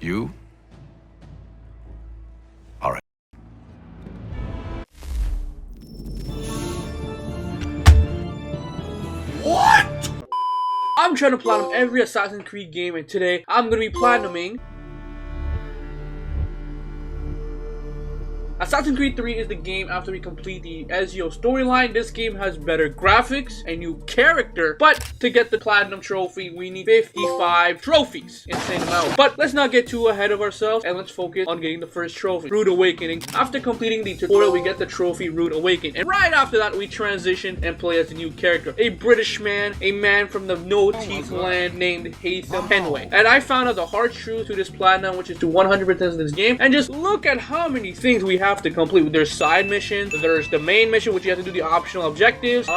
You are a... What? I'm trying to platinum every Assassin's Creed game, and today I'm gonna be platinuming Assassin's Creed 3 is the game after we complete the Ezio storyline. This game has better graphics, a new character, but to get the platinum trophy, we need 55 trophies. Insane amount. But let's not get too ahead of ourselves, and let's focus on getting the first trophy, Rude Awakening. After completing the tutorial, we get the trophy Rude Awakening, and right after that, we transition and play as a new character, a British man, a man from the no-teeth land named Haytham Henway. And I found out the hard truth to this platinum, which is to 100% of this game, and just look at how many things we have to complete. There's side missions, there's the main mission, which you have to do the optional objectives,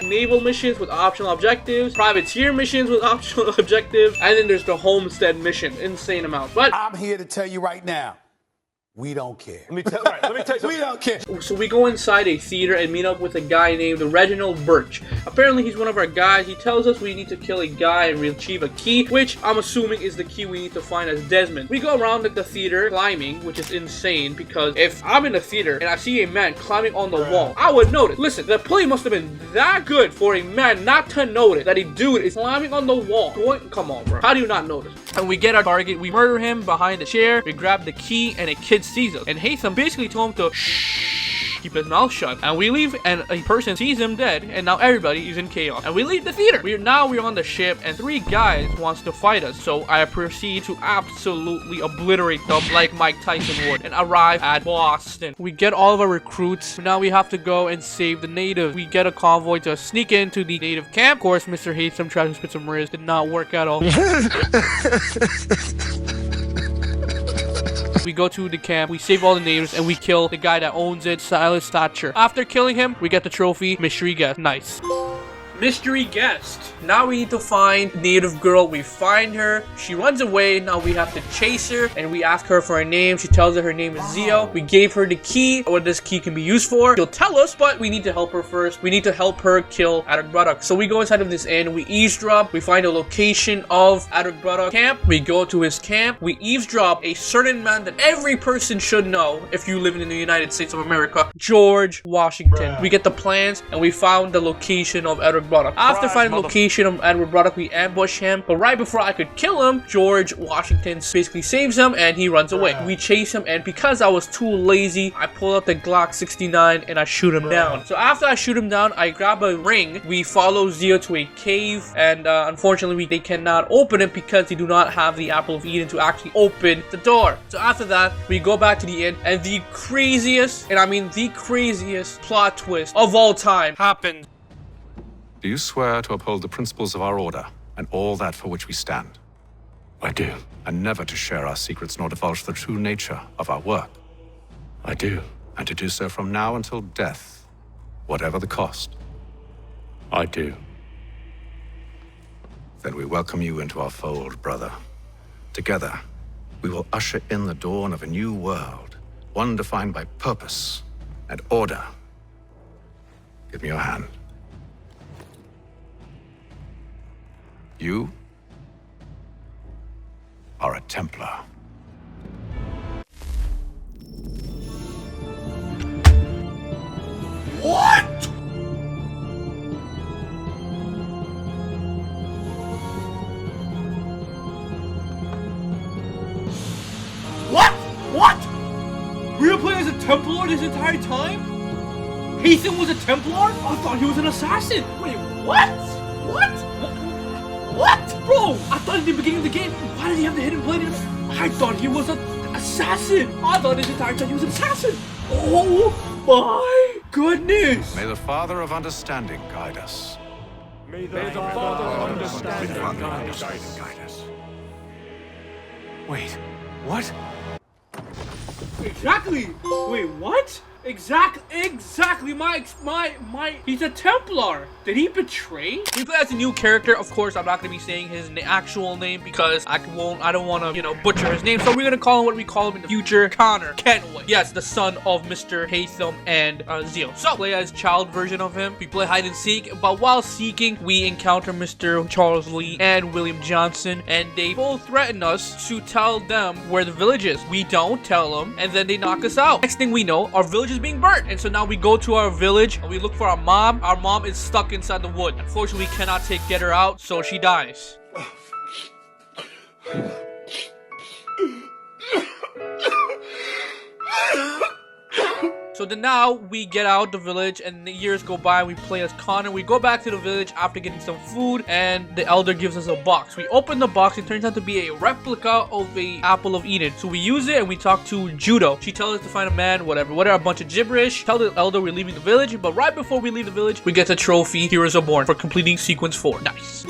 naval missions with optional objectives, privateer missions with optional objectives, and then there's the homestead mission. Insane amount. But I'm here to tell you right now, we don't care. Let me tell you. We don't care. so we go inside a theater and meet up with a guy named Reginald Birch. Apparently he's one of our guys. He tells us we need to kill a guy and retrieve a key, which I'm assuming is the key we need to find as Desmond. We go around the theater climbing, which is insane because if I'm in the theater and I see a man climbing on the wall, I would notice. Listen, the play must have been that good for a man not to notice that a dude is climbing on the wall. Come on, bro. How do you not notice? And we get our target. We murder him behind the chair. We grab the key and a kid sees us. And Haytham basically told him to shh, keep his mouth shut. And we leave and a person sees him dead. And now everybody is in chaos. And we leave the theater. We're on the ship and 3 guys wants to fight us. So I proceed to absolutely obliterate them like Mike Tyson would and arrive at Boston. We get all of our recruits. Now we have to go and save the natives. We get a convoy to sneak into the native camp. Of course, Mr. Haytham tried to spit some riz. Did not work at all. We go to the camp, we save all the natives, and we kill the guy that owns it, Silas Thatcher. After killing him, we get the trophy, Mystery Guest. Nice. Mystery Guest. Now we need to find native girl. We find her. She runs away. Now we have to chase her and we ask her for her name. She tells us her name is Zio. We gave her the key. What this key can be used for, she'll tell us, but we need to help her first. We need to help her kill Adok Braddock. So we go inside of this inn. We eavesdrop. We find the location of Adok Braddock camp. We go to his camp. We eavesdrop a certain man that every person should know if you live in the United States of America, George Washington. We get the plans and we found the location of Adok Braddock. After finding the location of Edward Braddock, we ambush him, but right before I could kill him, George Washington basically saves him and he runs away. We chase him, and because I was too lazy, I pull out the Glock 69 and I shoot him down. So after I shoot him down, I grab a ring. We follow Zio to a cave, and unfortunately they cannot open it because they do not have the Apple of Eden to actually open the door. So after that, we go back to the inn, and the craziest, and I mean the craziest plot twist of all time happened. Do you swear to uphold the principles of our order and all that for which we stand? I do. And never to share our secrets nor divulge the true nature of our work? I do. And to do so from now until death, whatever the cost? I do. Then we welcome you into our fold, brother. Together, we will usher in the dawn of a new world, one defined by purpose and order. Give me your hand. You are a Templar. What? What? We were playing as a Templar this entire time? Haytham was a Templar? I thought he was an assassin. Wait, what? What? Bro, I thought at the beginning of the game, why did he have the hidden blade? I thought he was an assassin. I thought this entire time he was an assassin. Oh my goodness. May the Father of Understanding guide us. May the Father of Understanding guide us. Wait, what? Exactly. Wait, what? Exactly. My. He's a Templar. Did he betray? We play as a new character. Of course, I'm not gonna be saying his actual name because I don't want to, you know, butcher his name. So we're gonna call him what we call him in the future, Connor Kenway. Yes, the son of Mr. Haytham and Zio. So play as child version of him. We play hide and seek, but while seeking, we encounter Mr. Charles Lee and William Johnson, and they both threaten us to tell them where the village is. We don't tell them, and then they knock us out. Next thing we know, our village is being burnt, and so now we go to our village and we look for our mom. Our mom is stuck inside the wood. Unfortunately, we cannot get her out, so she dies. So then now we get out the village and the years go by. We play as Connor. We go back to the village after getting some food, and the elder gives us a box. We open the box. It turns out to be a replica of the apple of Eden. So we use it and we talk to Judo. She tells us to find a man, whatever, a bunch of gibberish. Tell the elder we're leaving the village, but right before we leave the village, we get the trophy Heroes Are Born for completing sequence 4. Nice.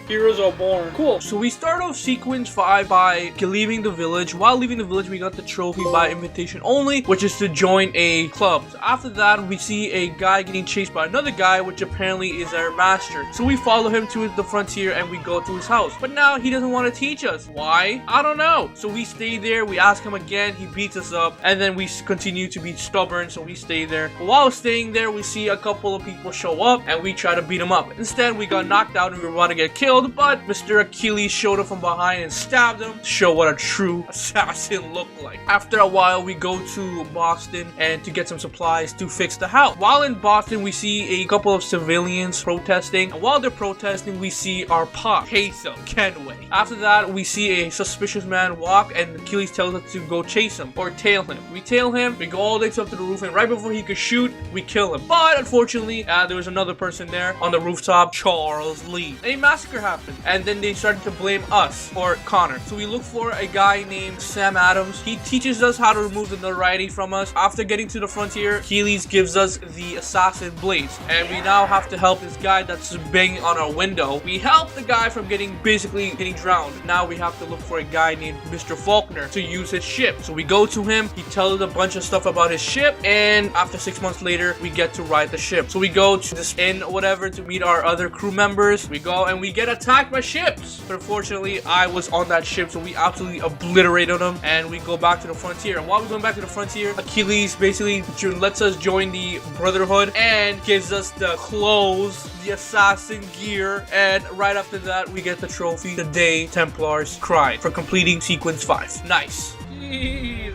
Heroes are born. Cool. So we start off sequence 5 by leaving the village. While leaving the village, we got the trophy by invitation only, which is to join a club. So after that, we see a guy getting chased by another guy, which apparently is our master. So we follow him to the frontier and we go to his house. But now he doesn't want to teach us. Why? I don't know. So we stay there. We ask him again. He beats us up. And then we continue to be stubborn. So we stay there. But while staying there, we see a couple of people show up and we try to beat them up. Instead, we got knocked out and we were about to get killed. But Mr. Achilles showed up from behind and stabbed him to show what a true assassin looked like. After a while, we go to Boston and to get some supplies to fix the house. While in Boston, we see a couple of civilians protesting. And while they're protesting, we see our pop, Haytham Kenway. After that, we see a suspicious man walk and Achilles tells us to go chase him or tail him. We tail him, we go all the way up to the roof, and right before he could shoot, we kill him. But unfortunately, there was another person there on the rooftop, Charles Lee. A massacre happened. And then they started to blame us or Connor. So we look for a guy named Sam Adams. He teaches us how to remove the notoriety from us. After getting to the frontier, Achilles gives us the assassin blades. And we now have to help this guy that's banging on our window. We help the guy from basically getting drowned. Now we have to look for a guy named Mr. Faulkner to use his ship. So we go to him. He tells us a bunch of stuff about his ship. And after 6 months later, we get to ride the ship. So we go to this inn or whatever to meet our other crew members. We go and we get attacked by ships, but unfortunately I was on that ship, so we absolutely obliterated them and we go back to the frontier. And while we're going back to the frontier, Achilles basically lets us join the Brotherhood and gives us the clothes, the assassin gear, and right after that we get the trophy, the day Templars cried, for completing sequence 5. Nice.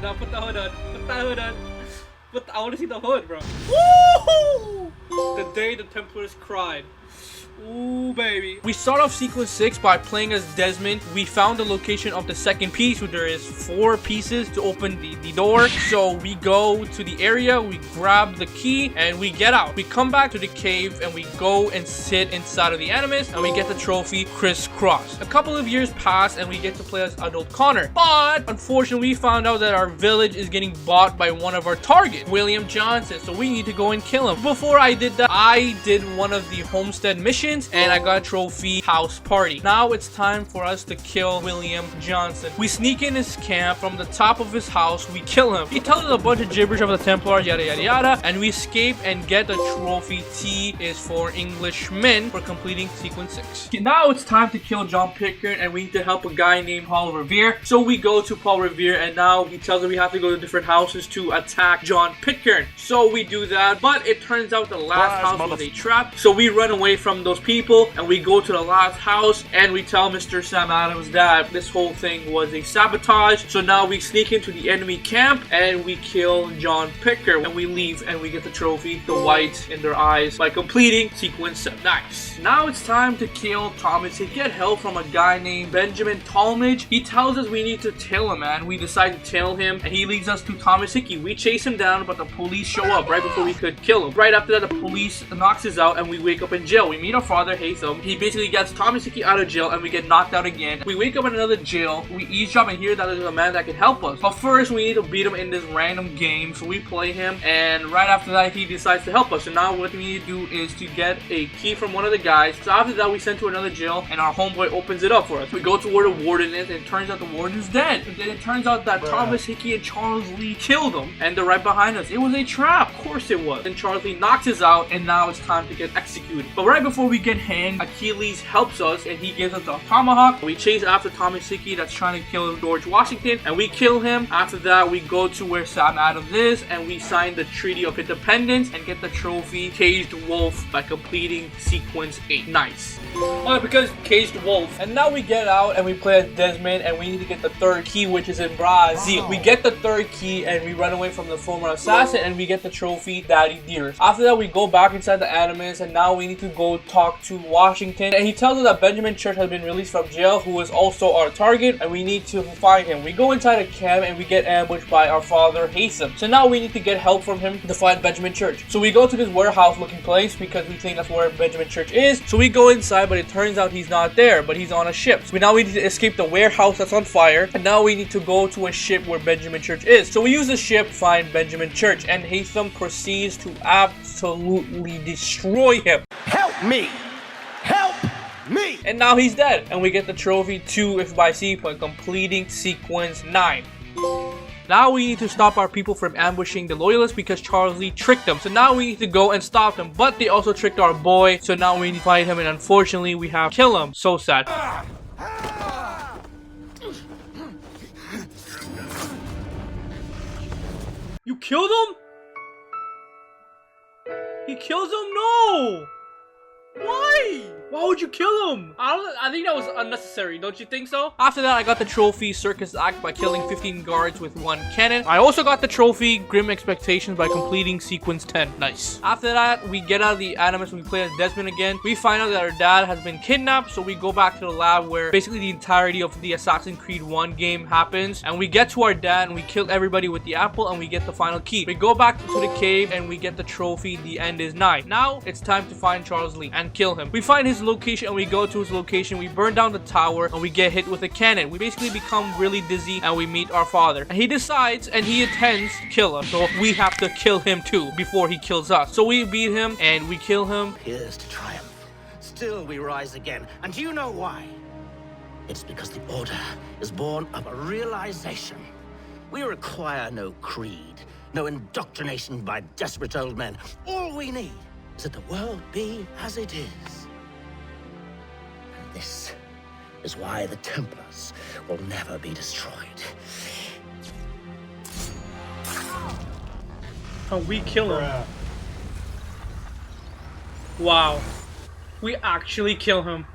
Dapat ako doon. But I want to see the hood, bro. Woo! The day the Templars cried. Ooh, baby. We start off sequence 6 by playing as Desmond. We found the location of the second piece, where there is 4 pieces to open the door. So we go to the area, we grab the key, and we get out. We come back to the cave, and we go and sit inside of the Animus, and we get the trophy Crisscross. A couple of years pass, and we get to play as adult Connor. But, unfortunately, we found out that our village is getting bought by one of our targets, William Johnson. So we need to go and kill him. Before I did that, I did one of the homestead missions, and I got a trophy house party. Now it's time for us to kill William Johnson. We sneak in his camp from the top of his house. We kill him. He tells us a bunch of gibberish of the Templars, yada yada yada, and we escape and get the trophy. T is for Englishmen for completing sequence 6. Now it's time to kill John Pitcairn, and we need to help a guy named Paul Revere. So we go to Paul Revere, and now he tells us we have to go to different houses to attack John Pitcairn. So we do that, but it turns out the last house was a trap. So we run away from those people and we go to the last house and we tell Mr. Sam Adams that this whole thing was a sabotage. So now we sneak into the enemy camp and we kill John Pitcairn, and we leave and we get the trophy, the white in their eyes, by completing sequence 7. Nice. Now it's time to kill Thomas. He get help from a guy named Benjamin Talmadge. He tells us we need to tail him, and we decide to tail him, and he leads us to Thomas Hickey. We chase him down, but the police show up right before we could kill him. Right after that, the police knocks us out and we wake up in jail. We meet our father Haytham. He basically gets Tomisiki out of jail and we get knocked out again. We wake up in another jail. We eavesdrop and hear that there's a man that can help us. But first we need to beat him in this random game. So we play him and right after that he decides to help us. So now what we need to do is to get a key from one of the guys. So after that we send to another jail and our homeboy opens it up for us. We go to where the warden is and it turns out the warden is dead. And then it turns out that Thomas Hickey and Charles Lee killed him and they're right behind us. It was a trap. Of course it was. And Charles Lee knocks us out and now it's time to get executed. But right before we get hanged, Achilles helps us and he gives us a tomahawk. We chase after Thomas Hickey that's trying to kill George Washington and we kill him. After that we go to where Sam Adams is and we sign the Treaty of Independence and get the trophy Caged Wolf by completing sequence 8. Nice. Alright, because Caged Wolf. And now we get out and we play as Desmond and we need to get the third key, which is in Brazil. We get the third key and we run away from the former assassin and we get the trophy Daddy Dearest. After that we go back inside the Animus and now we need to go talk to Washington and he tells us that Benjamin Church has been released from jail, who is also our target, and we need to find him. We go inside a camp and we get ambushed by our father Haytham. So now we need to get help from him to find Benjamin Church. So we go to this warehouse looking place because we think that's where Benjamin Church is. So we go inside but it turns out he's not there, but he's on a ship. So now we need to escape the warehouse that's on fire and now we need to go to a ship where Benjamin Church is. So we use the ship to find Benjamin Church and Haytham proceeds to absolutely destroy him. Help me! Help me! And now he's dead. And we get the trophy 2 if by C for completing sequence 9. Now we need to stop our people from ambushing the loyalists because Charles Lee tricked them. So now we need to go and stop them. But they also tricked our boy. So now we need to fight him and unfortunately we have to kill him. So sad. You killed him? He kills him? No! Why? Why would you kill him? I think that was unnecessary, don't you think so? After that, I got the trophy Circus Act by killing 15 guards with 1 cannon. I also got the trophy Grim Expectations by completing sequence 10. Nice. After that, we get out of the Animus and we play as Desmond again. We find out that our dad has been kidnapped, so we go back to the lab where basically the entirety of the Assassin's Creed 1 game happens. And we get to our dad and we kill everybody with the apple and we get the final key. We go back to the cave and we get the trophy The End Is Nigh. Now, it's time to find Charles Lee and kill him. We find his location and we go to his location. We burn down the tower and we get hit with a cannon. We basically become really dizzy and we meet our father. And he decides and he intends to kill us. So we have to kill him too before he kills us. So we beat him and we kill him. Here's to triumph. Still we rise again. And do you know why? It's because the Order is born of a realization. We require no creed, no indoctrination by desperate old men. All we need is that the world be as it is. And this is why the Templars will never be destroyed. And we kill him. Wow. We actually kill him.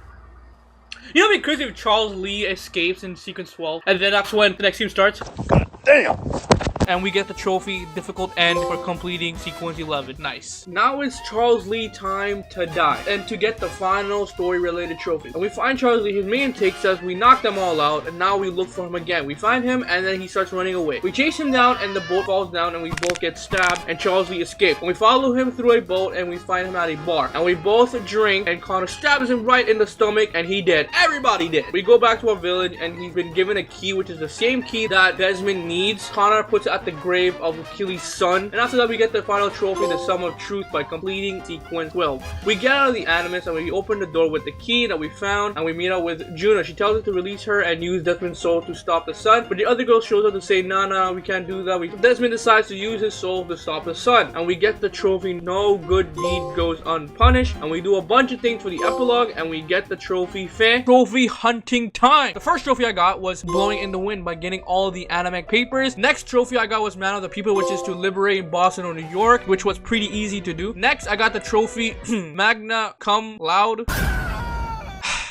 You know what'd be crazy if Charles Lee escapes in sequence 12 and then that's when the next scene starts? Damn! And we get the trophy Difficult End for completing sequence 11. Nice. Now it's Charles Lee time to die and to get the final story related trophy. And we find Charles Lee, his main takes us, we knock them all out and now we look for him again. We find him and then he starts running away. We chase him down and the boat falls down and we both get stabbed and Charles Lee escapes. And we follow him through a boat and we find him at a bar. And we both drink and Connor stabs him right in the stomach and he dead. Everybody dead. We go back to our village and he's been given a key, which is the same key that Desmond needs. Connor puts it at the grave of Achilles' son. And after that we get the final trophy, the Sum of Truth, by completing sequence 12. We get out of the Animus and we open the door with the key that we found and we meet up with Juno. She tells us to release her and use Desmond's soul to stop the sun. But the other girl shows up to say, nah, we can't do that. Desmond decides to use his soul to stop the sun. And we get the trophy, No Good Deed Goes Unpunished. And we do a bunch of things for the epilogue and we get the trophy Trophy Hunting Time. The first trophy I got was Blowing in the Wind by getting all the Animac papers. Next trophy I got was Man of the People, which is to liberate Boston or New York, which was pretty easy to do. Next, I got the trophy Magna Cum Laude.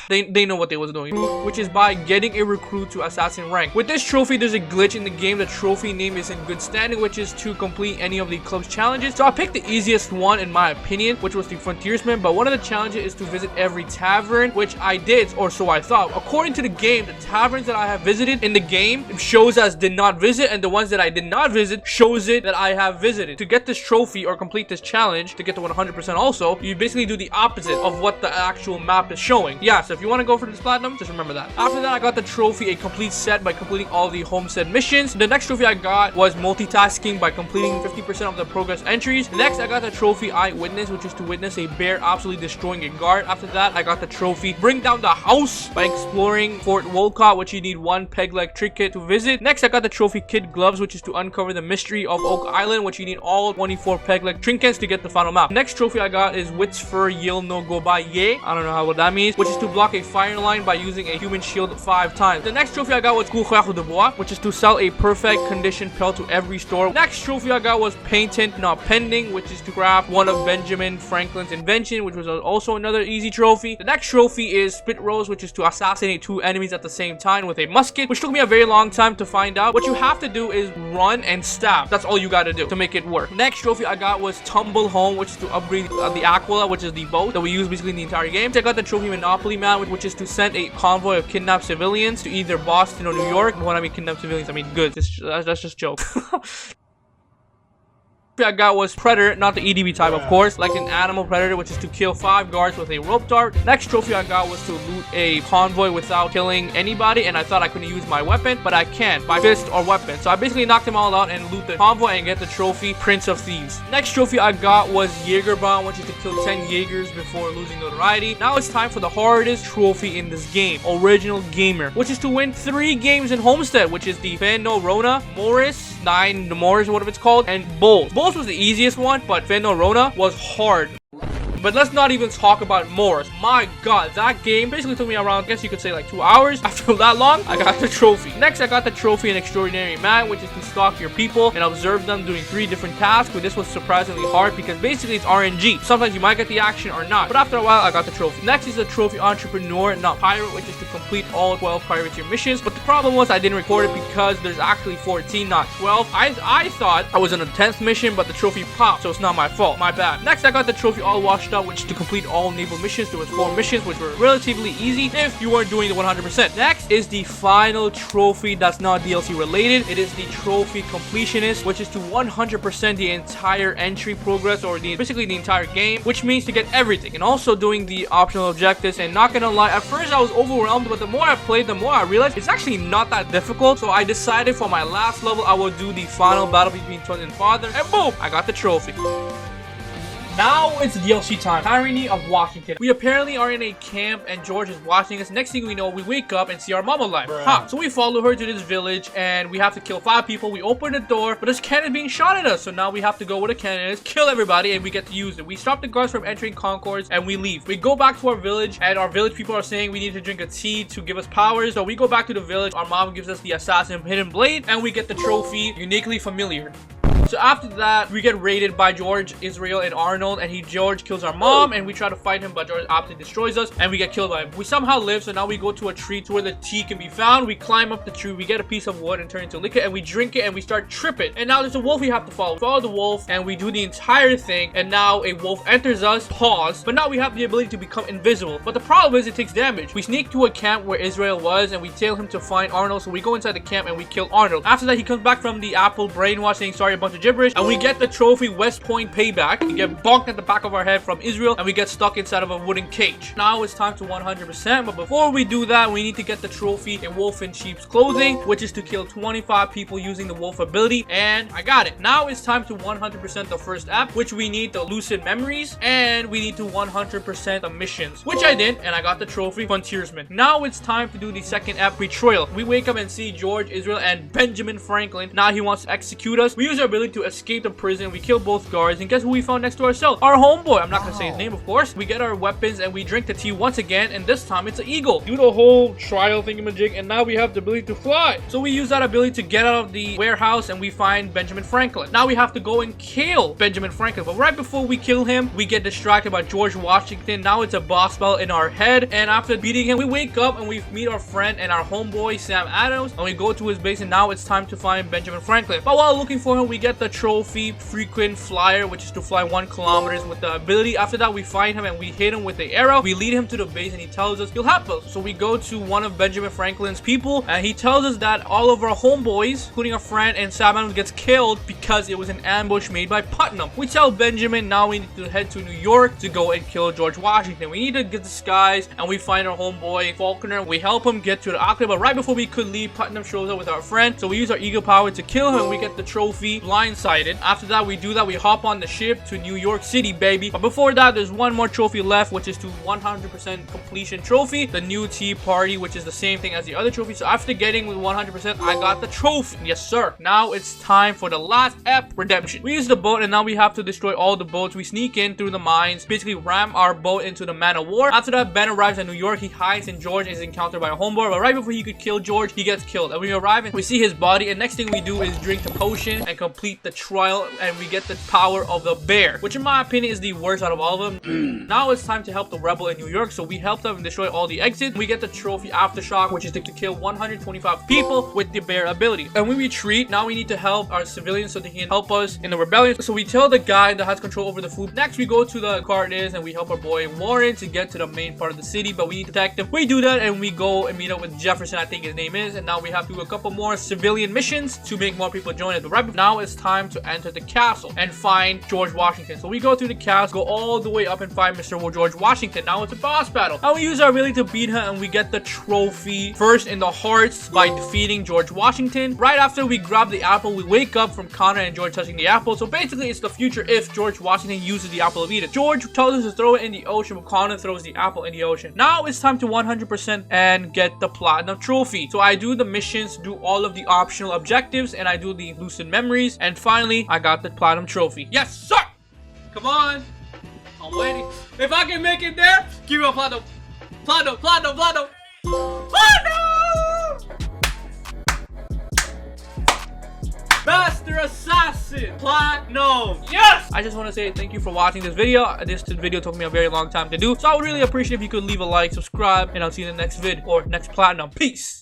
they know what they was doing, which is by getting a recruit to assassin rank. With this trophy, there's a glitch in the game. The trophy name is in good standing, which is to complete any of the club's challenges. So I picked the easiest one in my opinion, which was the frontiersman, but one of the challenges is to visit every tavern, which I did, or so I thought. According to the game, the taverns that I have visited in the game shows as did not visit, and the ones that I did not visit shows it that I have visited. To get this trophy or complete this challenge, to get to 100% also, you basically do the opposite of what the actual map is showing. Yeah, so if you want to go for this platinum, just remember that. After that, I got the trophy a complete set by completing all the homestead missions. The next trophy I got was multitasking by completing 50% of the progress entries. Next, I got the trophy eyewitness, which is to witness a bear absolutely destroying a guard. After that, I got the trophy bring down the house by exploring Fort Wolcott, which you need 1 peg-leg trinket to visit. Next, I got the trophy kid gloves, which is to uncover the mystery of Oak Island, which you need all 24 peg-leg trinkets to get the final map. Next trophy I got is Wits Fur Yil no Go By Ye. I don't know what that means, which is to block a fire line by using a human shield 5 times. The next trophy I got was Coureur de Bois, which is to sell a perfect condition pelt to every store. Next trophy I got was Patent Not Pending, which is to craft one of Benjamin Franklin's invention, which was also another easy trophy. The next trophy is Spit Rose, which is to assassinate 2 enemies at the same time with a musket, which took me a very long time to find out. What you have to do is run and stab. That's all you gotta do to make it work. Next trophy I got was Tumble Home, which is to upgrade the Aquila, which is the boat that we use basically in the entire game. I got the trophy Monopoly Man, which is to send a convoy of kidnapped civilians to either Boston or New York. When I mean kidnapped civilians, I mean goods. That's just joke. I got was Predator, not the EDB type, of course, like an animal predator, which is to kill 5 guards with a rope dart. Next trophy I got was to loot a convoy without killing anybody, and I thought I couldn't use my weapon, but I can by fist or weapon. So I basically knocked them all out and loot the convoy and get the trophy Prince of Thieves. Next trophy I got was Jägerbomb, which is to kill 10 Jaegers before losing notoriety. Now it's time for the hardest trophy in this game, Original Gamer, which is to win 3 games in Homestead, which is the Fenno Rona, Morris, 9 Morris, or whatever it's called, and Bowls. Bowls was the easiest one, but Fenno Rona was hard. But let's not even talk about Morris. My god, that game basically took me around, I guess you could say like 2 hours. After that long, I got the trophy. Next, I got the trophy An Extraordinary Man, which is to stalk your people and observe them doing 3 different tasks. But this was surprisingly hard because basically it's RNG. Sometimes you might get the action or not. But after a while, I got the trophy. Next is the trophy Entrepreneur, not Pirate, which is to complete all 12 privateer missions. But the problem was I didn't record it because there's actually 14, not 12. I thought I was on the 10th mission, but the trophy popped, so it's not my fault. My bad. Next, I got the trophy All Washed Up, which is to complete all naval missions. There was 4 missions, which were relatively easy if you weren't doing the 100%. Next is the final trophy that's not DLC related. It is the trophy Completionist, which is to 100% the entire entry progress, or basically the entire game, which means to get everything and also doing the optional objectives. And not gonna lie, at first I was overwhelmed, but the more I played, the more I realized it's actually not that difficult. So I decided for my last level I will do the final battle between Twins and Father, and boom, I got the trophy. Now it's DLC time. Tyranny of Washington. We apparently are in a camp and George is watching us. Next thing we know, we wake up and see our mom alive. So we follow her to this village and we have to kill 5 people. We open the door, but there's cannon being shot at us. So now we have to go where the cannon is, kill everybody, and we get to use it. We stop the guards from entering Concords and we leave. We go back to our village and our village people are saying we need to drink a tea to give us powers. So we go back to the village. Our mom gives us the Assassin Hidden Blade and we get the trophy Uniquely Familiar. So after that, we get raided by George, Israel, and Arnold, and George kills our mom, and we try to fight him, but George absolutely destroys us, and we get killed by him. We somehow live, so now we go to a tree to where the tea can be found. We climb up the tree, we get a piece of wood and turn it into liquor, and we drink it, and we start tripping. And now there's a wolf we have to follow. We follow the wolf, and we do the entire thing, and now a wolf enters us, pause, but now we have the ability to become invisible. But the problem is it takes damage. We sneak to a camp where Israel was, and we tail him to find Arnold, so we go inside the camp, and we kill Arnold. After that, he comes back from the apple brainwash saying sorry, a bunch of gibberish, and we get the trophy West Point Payback. We get bonked at the back of our head from Israel, and we get stuck inside of a wooden cage. Now it's time to 100%, but before we do that, we need to get the trophy in Wolf in Sheep's Clothing, which is to kill 25 people using the wolf ability, and I got it. Now it's time to 100% the first app, which we need the Lucid Memories, and we need to 100% the missions, which I did, and I got the trophy Frontiersman. Now it's time to do the second app, Betrayal. We wake up and see George, Israel, and Benjamin Franklin. Now he wants to execute us. We use our ability ability to escape the prison. We kill both guards, and guess who we found next to our cell? Our homeboy. I'm not gonna say his name, of course. We get our weapons and we drink the tea once again, and this time it's an eagle. Do the whole trial thingamajig, and now we have the ability to fly. So we use that ability to get out of the warehouse, and we find Benjamin Franklin. Now we have to go and kill Benjamin Franklin, but right before we kill him, we get distracted by George Washington. Now it's a boss battle in our head, and after beating him, we wake up and we meet our friend and our homeboy Sam Adams, and we go to his base, and now it's time to find Benjamin Franklin. But while looking for him, we get the trophy frequent flyer, which is to fly 1 kilometer with the ability. After that, we find him and we hit him with the arrow. We lead him to the base, and he tells us he'll help us. So we go to one of Benjamin Franklin's people, and he tells us that all of our homeboys, including our friend and Sam Adams, gets killed because it was an ambush made by Putnam. We tell Benjamin now we need to head to New York to go and kill George Washington. We need to get disguised, and we find our homeboy Faulkner. We help him get to the aqueduct, but right before we could leave, Putnam shows up with our friend. So we use our eagle power to kill him, and we get the trophy blindsided. After that, we hop on the ship to New York City, baby. But before that, there's one more trophy left, which is to 100% completion trophy, the new tea party, which is the same thing as the other trophy. So after getting with 100%, I got the trophy. Yes, sir. Now it's time for the last ep redemption. We use the boat, and now we have to destroy all the boats. We sneak in through the mines, basically ram our boat into the man of war. After that, Ben arrives in New York. He hides, and George is encountered by a homeboy. But right before he could kill George, he gets killed. And we arrive and we see his body, and next thing we do is drink the potion and complete the trial, and we get the power of the bear, which in my opinion is the worst out of all of them. Now it's time to help the rebel in New York, so we help them and destroy all the exits. We get the trophy Aftershock, which is to kill 125 people with the bear ability. And we retreat. Now we need to help our civilians so they can help us in the rebellion. So we tell the guy that has control over the food. Next we go to the Cardinals, and we help our boy Warren to get to the main part of the city, but we need to protect him. We do that, and we go and meet up with Jefferson, I think his name is, and now we have to do a couple more civilian missions to make more people join us. But right now it's time to enter the castle and find George Washington. So we go through the castle, go all the way up and find Mr. George Washington. Now it's a boss battle. Now we use our ability to beat him, and we get the trophy first in the hearts by defeating George Washington. Right after we grab the apple, we wake up from Connor and George touching the apple. So basically it's the future if George Washington uses the apple of Eden. George tells us to throw it in the ocean, but Connor throws the apple in the ocean. Now it's time to 100% and get the platinum trophy. So I do the missions, do all of the optional objectives, and I do the lucid memories, and finally I got the platinum trophy. Yes, sir! Come on! I'm waiting. If I can make it there, give me a platinum. Platinum, platinum, platinum. Platinum! Master Assassin Platinum. Yes! I just want to say thank you for watching this video. This video took me a very long time to do, so I would really appreciate if you could leave a like, subscribe, and I'll see you in the next vid or next platinum. Peace!